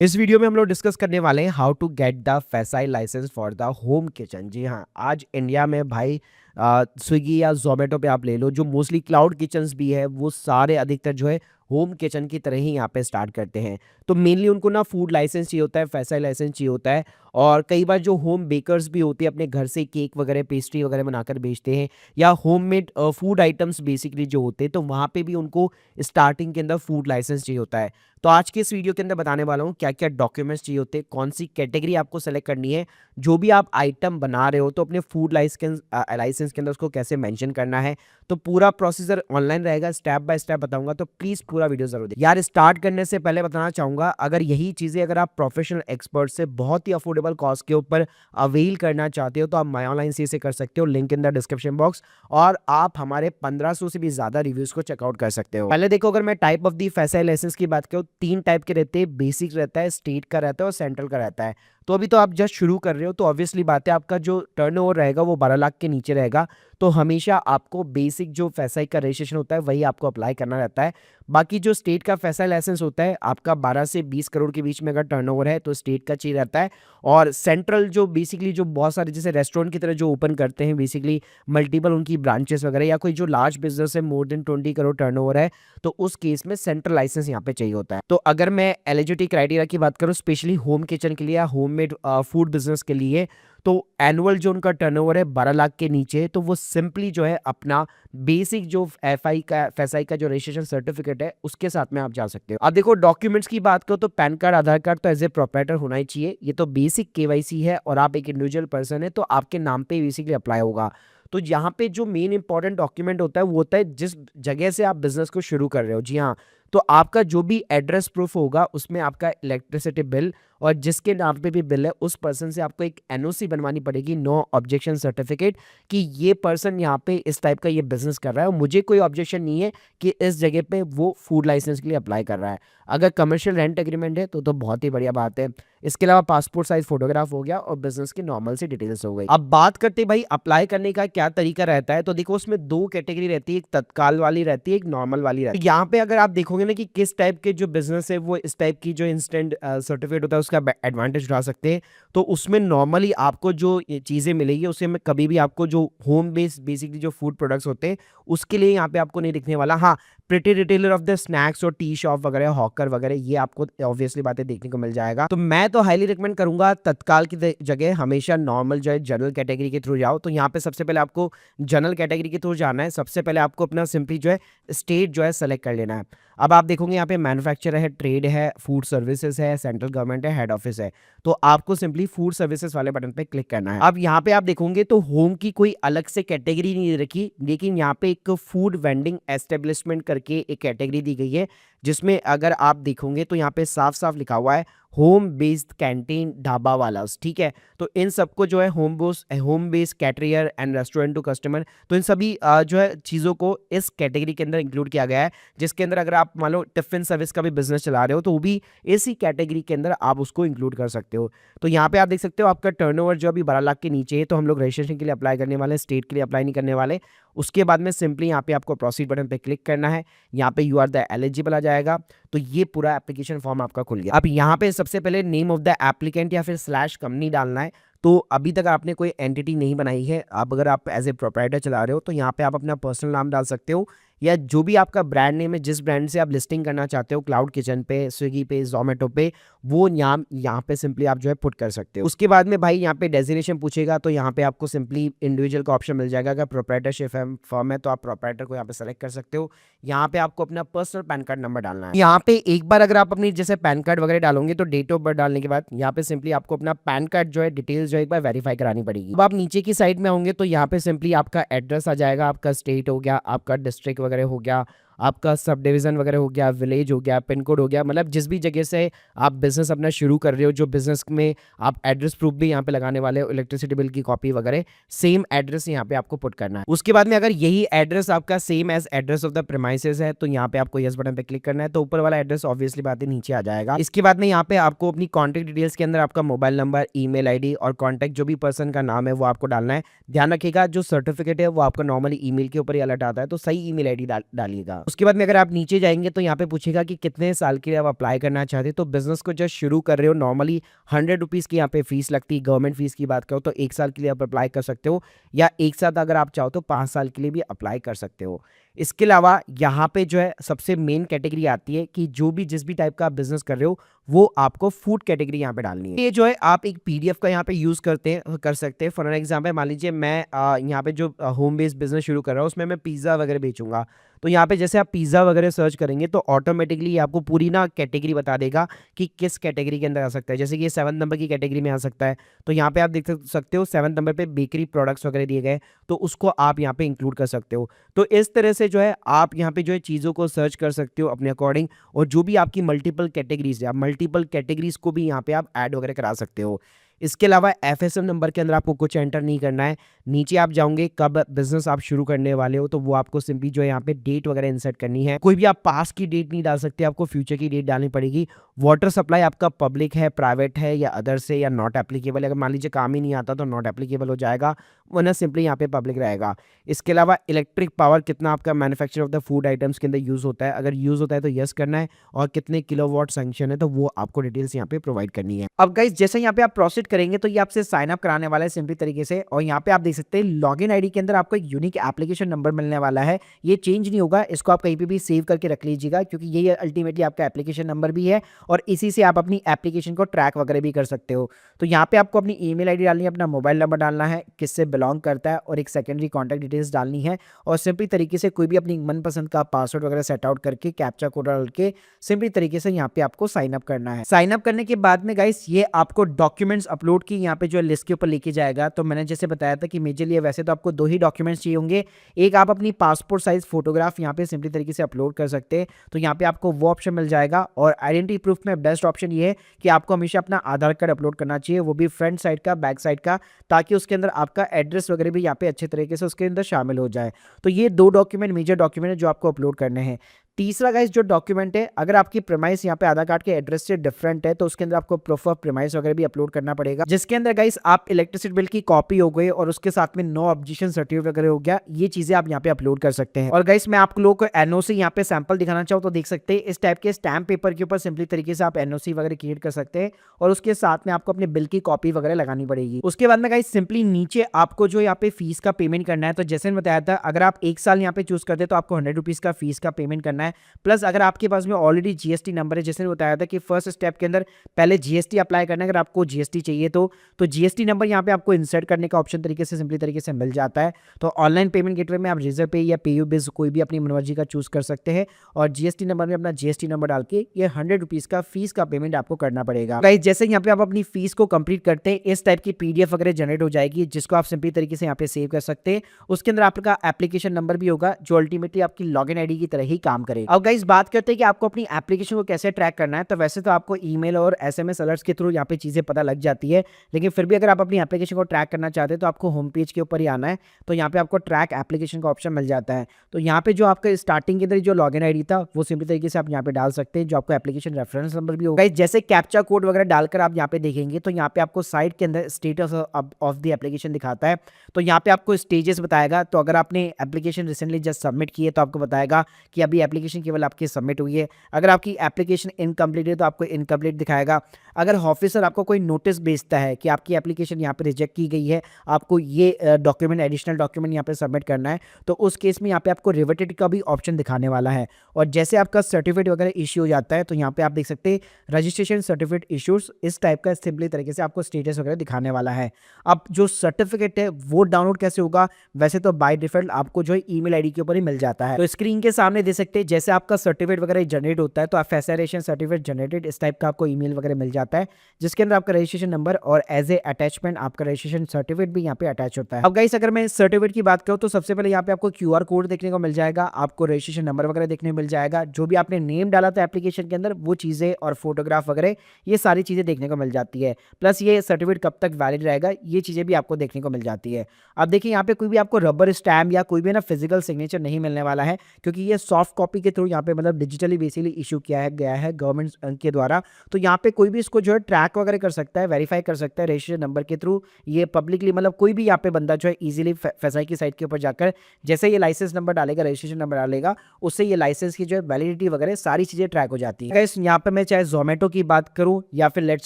इस वीडियो में हम लोग डिस्कस करने वाले हैं how to get the FSSAI license for the home kitchen. जी हाँ, आज इंडिया में भाई स्विगी या जोमेटो पे आप ले लो, जो मोस्टली क्लाउड किचन्स भी है, वो सारे अधिकतर जो है होम किचन की तरह ही यहाँ पे स्टार्ट करते हैं। तो मेनली उनको ना फूड लाइसेंस चाहिए होता है, फैसाई लाइसेंस चाहिए होता है। और कई बार जो होम बेकर्स भी होते हैं, अपने घर से केक वगैरह पेस्ट्री वगैरह बनाकर बेचते हैं, या होममेड फूड आइटम्स बेसिकली जो होते हैं, तो वहाँ पे भी उनको स्टार्टिंग के अंदर फूड लाइसेंस चाहिए होता है। तो आज के इस वीडियो के अंदर बताने वाला हूँ क्या क्या डॉक्यूमेंट्स चाहिए होते हैं, कौन सी कैटेगरी आपको सेलेक्ट करनी है, जो भी आप आइटम बना रहे हो तो अपने फूड लाइसेंस लाइसेंस के अंदर उसको कैसे मेंशन करना है। तो पूरा प्रोसीजर ऑनलाइन रहेगा, स्टेप बाय स्टेप बताऊंगा, तो प्लीज पूरा वीडियो जरूर देखिए। यार, स्टार्ट करने से पहले बताना चाहूंगा, अगर यही चीजें अगर आप प्रोफेशनल एक्सपर्ट से बहुत ही अफोर्डेबल कॉस्ट के ऊपर अवेल करना चाहते हो, तो आप माई ऑनलाइन से कर सकते हो, link in the description box. और आप हमारे 1500 से भी ज्यादा रिव्यूज को चेकआउट कर सकते हो। पहले देखो, अगर मैं टाइप ऑफ दी फैसाई लाइसेंस की बात करूँ, 3 टाइप के रहते हैं, बेसिक रहता है, स्टेट का रहता है और सेंट्रल का रहता है। तो अभी तो आप जस्ट शुरू कर रहे हो, तो ऑब्वियसली बात है, आपका जो टर्नओवर रहेगा वो 12 लाख के नीचे रहेगा। तो हमेशा आपको बेसिक जो फैसाई का रजिस्ट्रेशन होता है वही आपको अप्लाई करना रहता है। बाकी जो स्टेट का फैसाई लाइसेंस होता है, आपका 12 से 20 करोड़ के बीच में अगर टर्नओवर है तो स्टेट का चाहिए रहता है। और सेंट्रल जो बेसिकली जो बहुत सारे जैसे रेस्टोरेंट की तरह जो ओपन करते हैं, बेसिकली मल्टीपल उनकी ब्रांचेस वगैरह, या कोई जो लार्ज बिजनेस है, मोर देन 20 करोड़ टर्नओवर है, तो उस केस में सेंट्रल लाइसेंस यहाँ पे चाहिए होता है। तो अगर मैं एलिजिबिलिटी क्राइटेरिया की बात करूँ, स्पेशली होम किचन के लिए या होममेड फूड बिजनेस के लिए, तो एनुअल जो उनका टर्नओवर है 12 लाख के नीचे है, तो वो सिंपली जो है अपना बेसिक जो एफआई का फैसाई का जो रजिस्ट्रेशन सर्टिफिकेट है उसके साथ में आप जा सकते हो। अब देखो, डॉक्यूमेंट्स की बात करो तो पैन कार्ड, आधार कार्ड तो एज ए प्रोप्राइटर होना ही चाहिए। ये तो बेसिक केवाईसी है, और आप एक इंडिविजुअल पर्सन है तो आपके नाम पे बेसिकली अप्लाई होगा। तो यहाँ पे जो मेन इंपॉर्टेंट डॉक्यूमेंट होता है वो होता है जिस जगह से आप बिजनेस को शुरू कर रहे हो। जी हाँ, तो आपका जो भी एड्रेस प्रूफ होगा उसमें आपका इलेक्ट्रिसिटी बिल, और जिसके नाम पे भी बिल है उस पर्सन से आपको एक एनओसी बनवानी पड़ेगी, नो ऑब्जेक्शन सर्टिफिकेट, कि ये पर्सन यहाँ पे इस टाइप का ये बिजनेस कर रहा है और मुझे कोई ऑब्जेक्शन नहीं है कि इस जगह पे वो फूड लाइसेंस के लिए अप्लाई कर रहा है। अगर कमर्शियल रेंट एग्रीमेंट है तो बहुत ही बढ़िया बात है। इसके अलावा पासपोर्ट साइज फोटोग्राफ हो गया और बिजनेस की नॉर्मल सी डिटेल्स हो गई। अब बात करते हैं भाई अप्लाई करने का क्या तरीका रहता है। तो देखो, उसमें 2 कैटेगरी रहती है, एक तत्काल वाली रहती है, एक नॉर्मल वाली रहती है। तो यहाँ पे अगर आप देखोगे ना कि किस टाइप के जो बिजनेस है वो इस टाइप की जो इंस्टेंट सर्टिफिकेट होता है उसका एडवांटेज उठा सकते हैं। तो उसमें नॉर्मली आपको जो चीजें मिलेगी उससे में कभी भी आपको जो होम बेस्ड बेसिकली जो फूड प्रोडक्ट्स होते हैं उसके लिए यहाँ पे आपको नहीं दिखने वाला। हाँ, pretty retailer of the snacks और टी शॉप वगैरह, हॉकर वगैरह, ये आपको ऑब्वियसली बातें देखने को मिल जाएगा। तो मैं तो हाईली रिकमेंड करूंगा तत्काल की जगह हमेशा नॉर्मल जो है जनरल कैटेगरी के थ्रू जाओ। तो यहाँ पे सबसे पहले आपको जनरल कैटेगरी के थ्रू जाना है। सबसे पहले आपको अपना सिंपली जो है स्टेट जो है सेलेक्ट कर लेना है। अब आप देखोगे यहाँ पे मैन्युफैक्चर है, ट्रेड है, फूड सर्विसेज है, सेंट्रल गवर्नमेंट है, हेड ऑफिस है। तो आपको सिंपली फूड सर्विसेज वाले बटन पे क्लिक करना है। अब यहाँ पे आप देखोगे तो होम की कोई अलग से कैटेगरी नहीं रखी, लेकिन यहाँ पे एक फूड वेंडिंग एस्टेब्लिशमेंट करके एक कैटेगरी दी गई है, जिसमें अगर आप देखोगे तो यहाँ पे साफ साफ लिखा हुआ है होम बेस्ड कैंटीन ढाबा वाला। ठीक है, तो इन सबको जो है home based caterer and restaurant to customer, तो इन सभी जो है चीज़ों को इस कैटेगरी के अंदर इंक्लूड किया गया है। जिसके अंदर अगर आप मान लो टिफिन सर्विस का भी बिजनेस चला रहे हो तो वो भी इसी कैटेगरी के अंदर आप उसको इंक्लूड कर सकते हो। तो यहाँ पे आप देख सकते हो आपका टर्नओवर जो अभी 12 लाख के नीचे है, तो हम लोग रजिस्ट्रेशन के लिए अप्लाई करने वाले, स्टेट के लिए अप्लाई नहीं करने वाले। उसके बाद में सिंपली यहाँ पे आपको प्रोसीड बटन पे क्लिक करना है। यहाँ पे यू आर द एलिजिबल आ जाएगा। तो ये पूरा एप्लीकेशन फॉर्म आपका खुल गया। अब यहाँ पे सबसे पहले नेम ऑफ द एप्लीकेंट या फिर स्लैश कंपनी डालना है। तो अभी तक आपने कोई एंटिटी नहीं बनाई है, अब अगर आप एज ए प्रोप्राइटर चला रहे हो तो यहाँ पे आप अपना पर्सनल नाम डाल सकते हो, या जो भी आपका ब्रांड नेम है, जिस ब्रांड से आप लिस्टिंग करना चाहते हो क्लाउड किचन पे, स्विगी पे, जोमेटो पे, वो नाम यहाँ पे सिंपली आप जो है पुट कर सकते हो। उसके बाद में भाई यहाँ पे डेजिग्नेशन पूछेगा, तो यहाँ पे आपको सिंपली इंडिविजुअल का ऑप्शन मिल जाएगा। अगर प्रोप्राइटरशिप फर्म है तो आप प्रोप्राइटर को यहाँ पे सेलेक्ट कर सकते हो। यहाँ पे आपको अपना पर्सनल पैन कार्ड नंबर डालना है। यहाँ पे एक बार अगर आप अपनी जैसे पैन कार्ड वगैरह डालोगे तो डेट ऑफ बर्थ डालने के बाद यहाँ पे सिंपली आपको अपना पैन कार्ड जो है डिटेल्स जो है एक बार वेरीफाई करानी पड़ेगी। अब आप नीचे की साइड में होंगे तो यहाँ पे सिंपली आपका एड्रेस आ जाएगा, आपका स्टेट हो गया, आपका डिस्ट्रिक्ट वगैरह हो गया, आपका सब डिवीजन वगैरह हो गया, विलेज हो गया, पिन कोड हो गया, मतलब जिस भी जगह से आप बिजनेस अपना शुरू कर रहे हो, जो बिजनेस में आप एड्रेस प्रूफ भी यहाँ पे लगाने वाले हो, इलेक्ट्रिसिटी बिल की कॉपी वगैरह, सेम एड्रेस यहाँ पे आपको पुट करना है। उसके बाद में अगर यही एड्रेस आपका same as address of the premises है तो यहाँ पे आपको यस बटन पे क्लिक करना है। तो ऊपर वाला एड्रेस ऑब्वियसली बात है नीचे आ जाएगा। इसके बाद में यहाँ पे आपको अपनी कॉन्टैक्ट डिटेल्स के अंदर आपका मोबाइल नंबर, ईमेल आईडी और कॉन्टैक्ट जो भी पर्सन का नाम है वो आपको डालना है। ध्यान रखिएगा जो सर्टिफिकेट है वो आपका नॉर्मली ईमेल के ऊपर ही अलर्ट आता है, तो सही ईमेल आईडी डालिएगा। उसके बाद में अगर आप नीचे जाएँगे तो यहाँ पे पूछेगा कि कितने साल के लिए आप अप्लाई करना चाहते हैं। तो बिज़नेस को जस्ट शुरू कर रहे हो, नॉर्मली ₹100 की यहाँ पे फ़ीस लगती है। गवर्नमेंट फ़ीस की बात करो तो 1 साल के लिए आप अप्लाई कर सकते हो, या एक साथ अगर आप चाहो तो 5 साल के लिए भी अप्लाई कर सकते हो। इसके अलावा यहाँ पे जो है सबसे मेन कैटेगरी आती है कि जो भी जिस भी टाइप का आप बिज़नेस कर रहे हो, वो आपको फूड कैटेगरी यहाँ पे डालनी है। ये जो है आप एक पीडीएफ का यहाँ पे यूज़ कर सकते हैं। फॉर एन एग्जांपल मान लीजिए मैं यहाँ पे जो होम बेस्ड बिज़नेस शुरू कर रहा हूँ उसमें मैं पिज़्ज़ा वगैरह बेचूँगा। तो यहाँ पे जैसे आप पिज़्ज़ा वगैरह सर्च करेंगे तो ऑटोमेटिकली ये आपको पूरी ना कैटेगरी बता देगा कि किस कैटेगरी के अंदर आ सकता है। जैसे कि ये 7 नंबर की कैटेगरी में आ सकता है। तो यहाँ पे आप देख सकते हो 7 नंबर पे बेकरी प्रोडक्ट्स वगैरह दिए गए, तो उसको आप यहाँ पे इंक्लूड कर सकते हो। तो इस तरह से जो है आप यहाँ पे जो है चीज़ों को सर्च कर सकते हो अपने अकॉर्डिंग, और जो भी आपकी मल्टीपल कैटेगरीज़ है, आप मल्टीपल कैटेगरीज़ को भी यहाँ पे आप ऐड वगैरह करा सकते हो। इसके अलावा एफएसएम नंबर के अंदर आपको कुछ एंटर नहीं करना है। नीचे आप जाओगे कब बिज़नेस आप शुरू करने वाले हो, तो वो आपको सिंपली जो है यहाँ पे डेट वगैरह इंसर्ट करनी है। कोई भी आप पास्ट की डेट नहीं डाल सकते, आपको फ्यूचर की डेट डालनी पड़ेगी। वाटर सप्लाई आपका पब्लिक है, प्राइवेट है या अदर से, या नॉट एप्लीकेबल है। अगर मान लीजिए काम ही नहीं आता तो नॉट एप्लीकेबल हो जाएगा, वरना सिंपली यहाँ पे पब्लिक रहेगा। इसके अलावा इलेक्ट्रिक पावर कितना आपका manufacture of the food items के अंदर यूज़ होता है, अगर यूज़ होता है तो यस करना है, और कितने किलोवाट सैंक्शन है तो वो आपको डिटेल्स यहाँ पे प्रोवाइड करनी है। अब गाइस जैसे यहाँ पे आप प्रोसीड करेंगे तो ये आपसे साइन अप कराने वाला है सिंपली तरीके से, और यहाँ पे आप देख सकते हैं लॉगिन आईडी के अंदर आपको एक यूनिक एप्लीकेशन नंबर मिलने वाला है। ये चेंज नहीं होगा, इसको आप कहीं पे भी सेव करके रख लीजिएगा, क्योंकि ये अल्टीमेटली आपका एप्लीकेशन नंबर भी है और इसी से आप अपनी एप्लीकेशन को ट्रैक वगैरह भी कर सकते हो। तो यहाँ पे आपको अपनी ईमेल आईडी डालनी है, अपना मोबाइल नंबर डालना है, किससे बिलोंग करता है, और एक सेकेंडरी कॉन्टैक्ट डिटेल्स डालनी है, और सिंपली तरीके से कोई भी अपनी मनपसंद का पासवर्ड वगैरह सेट आउट करके कैप्चा कोड डाल के सिंपली तरीके से यहाँ पे आपको साइन अप करना है। साइन अप करने के बाद में गाइस ये आपको डॉक्यूमेंट्स अपलोड की यहाँ पे जो है लिस्ट के ऊपर लेके जाएगा। तो मैंने जैसे बताया था कि मेजरली वैसे तो आपको 2 ही डॉक्यूमेंट्स चाहिए होंगे। एक आप अपनी पासपोर्ट साइज फोटोग्राफ यहाँ पे सिंपली तरीके से अपलोड कर सकते हैं, तो यहाँ पे आपको वो ऑप्शन मिल जाएगा। और आइडेंटिटी प्रूफ में बेस्ट ऑप्शन ये है कि आपको हमेशा अपना आधार कार्ड अपलोड करना चाहिए, वो भी फ्रंट साइड का, बैक साइड का, ताकि उसके अंदर आपका एड्रेस वगैरह भी यहाँ पे अच्छे तरीके से उसके अंदर शामिल हो जाए। तो ये 2 डॉक्यूमेंट मेजर डॉक्यूमेंट है जो आपको अपलोड करने हैं। तीसरा गाइस जो डॉक्यूमेंट है, अगर आपकी प्रीमाइस यहाँ पे आधार कार्ड के एड्रेस से डिफरेंट है तो उसके अंदर आपको प्रूफ ऑफ प्रीमाइस वगैरह भी अपलोड करना पड़ेगा, जिसके अंदर गाइस आप इलेक्ट्रिसिटी बिल की कॉपी हो गई और उसके साथ में नो ऑब्जेक्शन सर्टिफिकेट वगैरह हो गया, ये चीजें आप यहाँ पे अपलोड कर सकते हैं। और गाइस मैं आप लोगों को एनओसी यहाँ पे सैंपल दिखाना चाहूँ तो देख सकते हैं इस टाइप के स्टैम्प पेपर के ऊपर सिंपली तरीके से आप एनओसी वगैरह क्रिएट कर सकते हैं, और उसके साथ में आपको अपने बिल की कॉपी वगैरह लगानी पड़ेगी। उसके बाद में गाइस सिंपली नीचे आपको जो यहाँ पे फीस का पेमेंट करना है, तो जैसे मैंने बताया था अगर आप 1 साल यहाँ पे चूज करते हैं तो आपको ₹100 का फीस का पेमेंट करना है। प्लस अगर आपके पास में ऑलरेडी जीएसटी नंबर है, जैसे बताया था कि फर्स्ट स्टेप के अंदर पहले जीएसटी अप्लाई करना है, अगर आपको जीएसटी चाहिए तो जीएसटी नंबर यहाँ पे आपको इंसर्ट करने का ऑप्शन तरीके से सिंपली तरीके से मिल जाता है। तो ऑनलाइन पेमेंट गेटवे में आप रिजर्व पे या पेयू बेस कोई भी अपनी मनमर्जी का चूज कर सकते हैं, और जीएसटी नंबर में अपना जीएसटी नंबर डाल के ये ₹100 का फीस का पेमेंट आपको करना पड़ेगा। गाइस जैसे यहाँ पे आप अपनी फीस को कंप्लीट करते हैं इस टाइप की पीडीएफ वगैरह जनरेट हो जाएगी, जिसको आप सिंपली तरीके से यहाँ पे सेव कर सकते हैं। उसके अंदर आपका एप्लीकेशन नंबर भी होगा जो अल्टीमेटली आपकी लॉगिन आईडी की तरह ही काम करेगा। अब गाइस बात करते हैं कि आपको अपनी एप्लीकेशन को कैसे ट्रैक करना है, तो वैसे तो आपको ईमेल और एसएमएस अलर्ट्स के थ्रू यहाँ पे चीजें पता लग जाती है, लेकिन फिर भी अगर आप अपनी एप्लीकेशन को ट्रैक करना चाहते हैं तो आपको होम पेज के ऊपर ही आना है। तो यहाँ पे आपको ट्रैक एप्लीकेशन का ऑप्शन मिल जाता है। तो यहाँ पे जो आपका स्टार्टिंग के अंदर जो लॉगिन आईडी था वो सिंपली तरीके से आप यहाँ पे डाल सकते हैं, जो आपको एप्लीकेशन रेफरेंस नंबर भी होगा। जैसे कैप्चा कोड वगैरह डालकर आप यहाँ पे देखेंगे तो यहाँ पे आपको साइट के अंदर स्टेटस ऑफ द एप्लीकेशन दिखाता है। तो यहाँ पे आपको स्टेजेस बताएगा। तो अगर आपने एप्लीकेशन रिसेंटली जस्ट सबमिट की है तो आपको बताएगा कि अभी एप्लीकेशन केवल आपकी सबमिट हुई है। अगर आपकी एप्लीकेशन इनकम्प्लीट है तो आपको इनकम्प्लीट दिखाएगा। अगर ऑफिसर आपको कोई नोटिस भेजता है कि आपकी एप्लीकेशन यहाँ पे रिजेक्ट की गई है, आपको ये डॉक्यूमेंट एडिशनल डॉक्यूमेंट यहाँ पे सबमिट करना है, तो उस केस में यहाँ पे आपको रिवर्टेड का भी ऑप्शन दिखाने वाला है। और जैसे आपका सर्टिफिकेट वगैरह इश्यू हो जाता है तो यहाँ पे आप देख सकते हैं रजिस्ट्रेशन सर्टिफिकेट इश्यूज, इस टाइप का सिंपली तरीके से आपको स्टेटस वगैरह दिखाने वाला है। अब जो सर्टिफिकेट है वो डाउनलोड कैसे होगा, वैसे तो बाय डिफॉल्ट आपको जो है ईमेल आईडी के ऊपर ही मिल जाता है। तो स्क्रीन के सामने देख सकते हैं जैसे आपका सर्टिफिकेट वगैरह जनरेट होता है तो फैसरेशन सर्टिफिकेट जनरेटेड इस टाइप का आपको ईमेल वगैरह मिल जाता है, जिसके अंदर आपका रजिस्ट्रेशन नंबर और एज ए अटैचमेंट आपका रजिस्ट्रेशन सर्टिफिकेट भी यहाँ पे अटैच होता है। अब गाइस अगर मैं सर्टिफिकेट की बात करूँ तो सबसे पहले यहाँ पे आपको क्यूआर कोड देखने को मिल जाएगा, आपको रजिस्ट्रेशन नंबर वगैरह देखने को मिल जाएगा, जो भी आपने नेम डाला था एप्लीकेशन के अंदर वो चीजें और फोटोग्राफ वगैरह ये सारी चीजें देखने को मिल जाती है। प्लस ये सर्टिफिकेट कब तक वैलिड रहेगा ये चीजें भी आपको देखने को मिल जाती है। अब देखिए यहाँ पे कोई भी आपको रबर स्टैम्प या कोई भी ना फिजिकल सिग्नेचर नहीं मिलने वाला है, क्योंकि ये सॉफ्ट कॉपी कॉपी के थ्रू यहाँ पे मतलब डिजिटली बेसिकली इशू किया है गया है गवर्नमेंट के द्वारा। तो यहाँ पे कोई भी इसको जो है ट्रैक वगैरह कर सकता है, वेरीफाई कर सकता है रजिस्ट्रेशन नंबर के थ्रू। ये पब्लिकली मतलब कोई भी यहाँ पे बंदा जो है इजीली FSI की साइट के ऊपर जाकर जैसे ये लाइसेंस नंबर डालेगा, रजिस्ट्रेशन नंबर डालेगा, उससे ये लाइसेंस की जो है वैलिडिटी वगैरह सारी चीज़ें ट्रैक हो जाती है। गाइस यहाँ पे मैं चाहे जोमेटो की बात करूँ या फिर लेट्स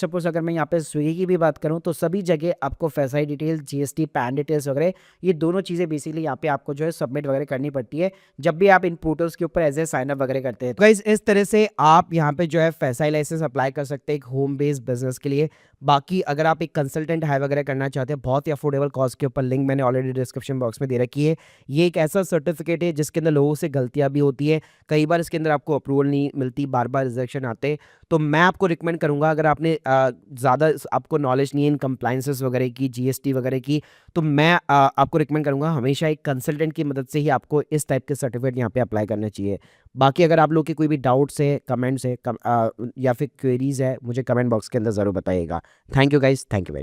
सपोज अगर मैं यहाँ पे स्विगी की भी बात करूँ, तो सभी जगह आपको FSI details, GST, pan details वगैरह ये दोनों चीज़ें बेसिकली यहाँ पे आपको जो है सबमिट वगैरह करनी पड़ती है जब भी आप इन पोर्टल्स के ऊपर एज ए साइन अप वगैरह करते हैं। तो गाइस इस तरह से आप यहाँ पे जो है FSI लाइसेंस अप्लाई कर सकते हैं एक होम बेस्ड बिजनेस के लिए। बाकी अगर आप एक कंसल्टेंट हायर वगैरह करना चाहते हैं बहुत ही अफोर्डेबल कॉस्ट के ऊपर, लिंक मैंने ऑलरेडी डिस्क्रिप्शन बॉक्स में दे रखी है। ये एक ऐसा सर्टिफिकेट है जिसके अंदर लोगों से गलतियां भी होती है, कई बार इसके अंदर आपको अप्रूवल नहीं मिलती, बार बार रिजेक्शन आते हैं। तो मैं आपको रिकमेंड करूंगा अगर आपने ज़्यादा आपको नॉलेज नहीं है इन कंप्लाइंसेस वगैरह की, GST वगैरह की, तो मैं आपको रिकमेंड करूंगा हमेशा एक कंसल्टेंट की मदद से ही आपको इस टाइप के सर्टिफिकेट यहाँ पे अप्लाई करना चाहिए। बाकी अगर आप लोग के कोई भी डाउट्स है, कमेंट्स है या फिर क्वेरीज है, मुझे कमेंट बॉक्स के अंदर ज़रूर बताइएगा। Thank you guys, thank you very